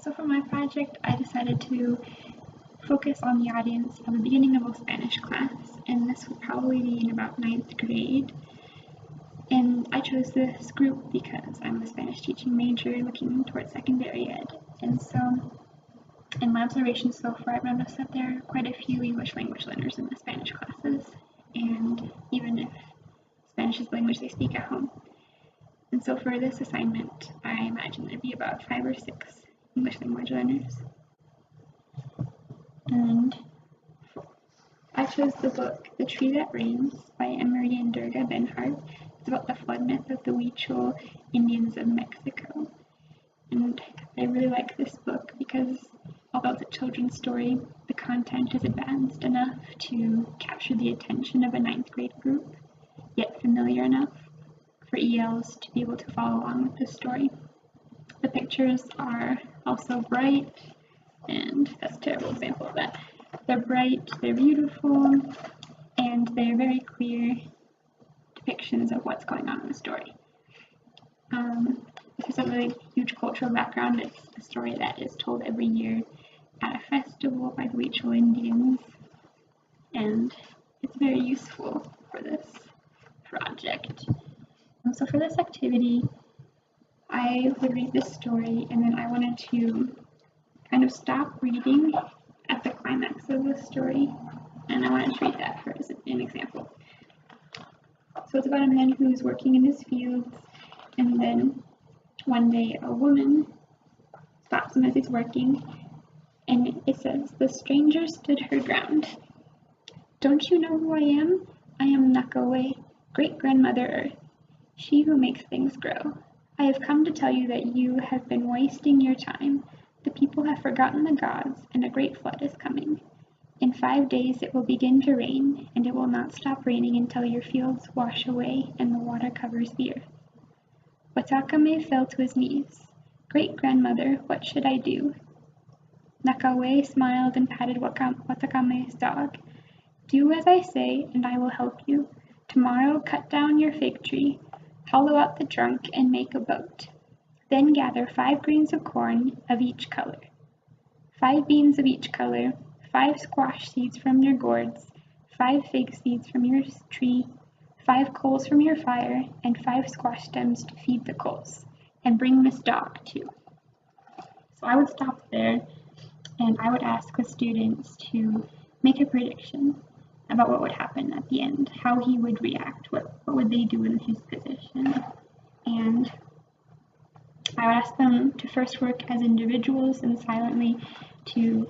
So for my project, I decided to focus on the audience from the beginning of a Spanish class, and this would probably be in about 9th grade. And I chose this group because I'm a Spanish teaching major looking towards secondary ed. And so in my observations so far, I've noticed that there are quite a few English language learners in the Spanish classes, and even if Spanish is the language they speak at home. And so for this assignment, I imagine there'd be about 5 or 6 English language learners. And I chose the book The Tree That Rains by Emery and Durga Benhart. It's about the flood myth of the Huichol Indians of Mexico. And I really like this book because although it's a children's story, the content is advanced enough to capture the attention of a 9th grade group, yet familiar enough for ELs to be able to follow along with the story. The pictures are also bright, and that's a terrible example of that. They're bright, they're beautiful, and they're very clear depictions of what's going on in the story. This is a really huge cultural background. It's a story that is told every year at a festival by the Huichol Indians, and it's very useful for this project. So for this activity, I would read this story, and then I wanted to kind of stop reading at the climax of the story, and I wanted to read that for an example. So it's about a man who's working in his fields, and then one day a woman stops him as he's working, and it says, "The stranger stood her ground. Don't you know who I am? I am Nakaway, great-grandmother Earth, she who makes things grow. I have come to tell you that you have been wasting your time. The people have forgotten the gods, and a great flood is coming. In 5 days it will begin to rain, and it will not stop raining until your fields wash away and the water covers the earth." Watakame fell to his knees. "Great-grandmother, what should I do?" Nakaway smiled and patted Watakame's dog. "Do as I say, and I will help you. Tomorrow cut down your fig tree, hollow out the trunk, and make a boat. Then gather 5 grains of corn of each color, 5 beans of each color, 5 squash seeds from your gourds, 5 fig seeds from your tree, 5 coals from your fire, and 5 squash stems to feed the coals. And bring this dog too." So I would stop there, and I would ask the students to make a prediction about what would happen at the end, how he would react, what would they do in his position. And I would ask them to first work as individuals and silently to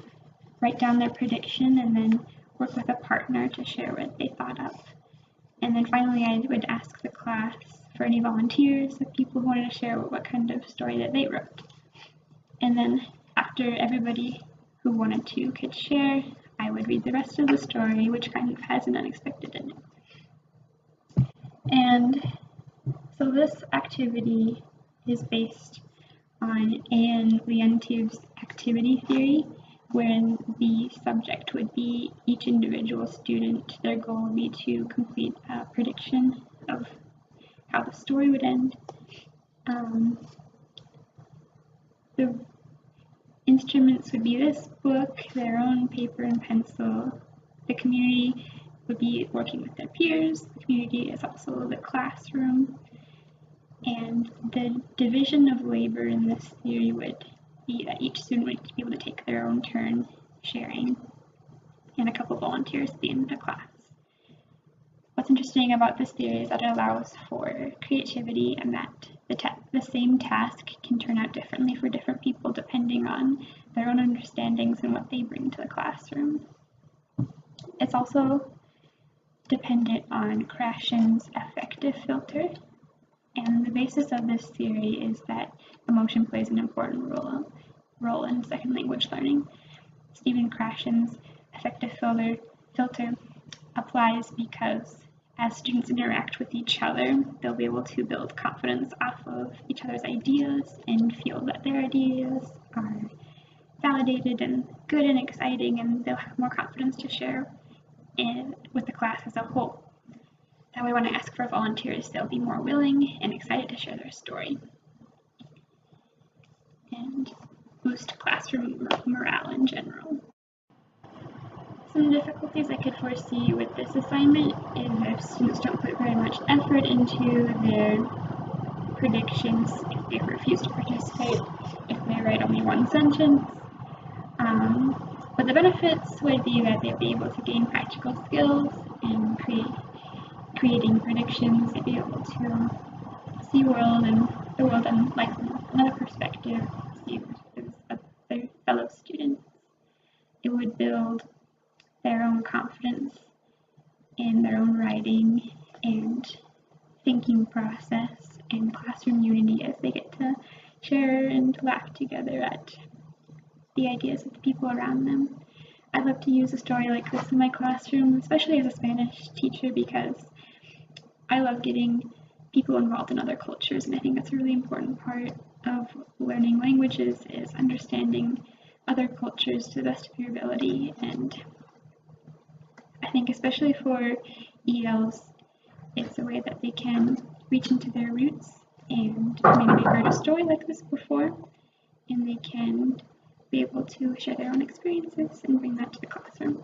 write down their prediction, and then work with a partner to share what they thought of. And then finally I would ask the class for any volunteers, if people who wanted to share what kind of story that they wrote. And then after everybody who wanted to could share, I would read the rest of the story, which kind of has an unexpected ending. And so this activity is based on Anne Leontief's activity theory, wherein the subject would be each individual student. Their goal would be to complete a prediction of how the story would end. The instruments would be this book, their own paper and pencil. The community would be working with their peers. The community is also the classroom. And the division of labor in this theory would be that each student would be able to take their own turn sharing, and a couple volunteers at the end of the class. What's interesting about this theory is that it allows for creativity, and that the same task can turn out differently for different people depending on their own understandings and what they bring to the classroom. It's also dependent on Krashen's affective filter, and the basis of this theory is that emotion plays an important role in second language learning. Stephen Krashen's affective filter applies because as students interact with each other, they'll be able to build confidence off of each other's ideas and feel that their ideas are validated and good and exciting, and they'll have more confidence to share with the class as a whole. That way, when I ask for volunteers, they'll be more willing and excited to share their story. And boost classroom morale in general. Some difficulties I could foresee with this assignment is if students don't put very much effort into their predictions, if they refuse to participate, if they write only one sentence. But the benefits would be that they'd be able to gain practical skills in creating predictions. They'd be able to see the world in like another perspective, see their fellow students. It would build their own confidence in their own writing and thinking process and classroom unity as they get to share and laugh together at the ideas of the people around them. I love to use a story like this in my classroom, especially as a Spanish teacher, because I love getting people involved in other cultures, and I think that's a really important part of learning languages is understanding other cultures to the best of your ability. And I think especially for ELs, it's a way that they can reach into their roots, and maybe they've heard a story like this before, and they can be able to share their own experiences and bring that to the classroom.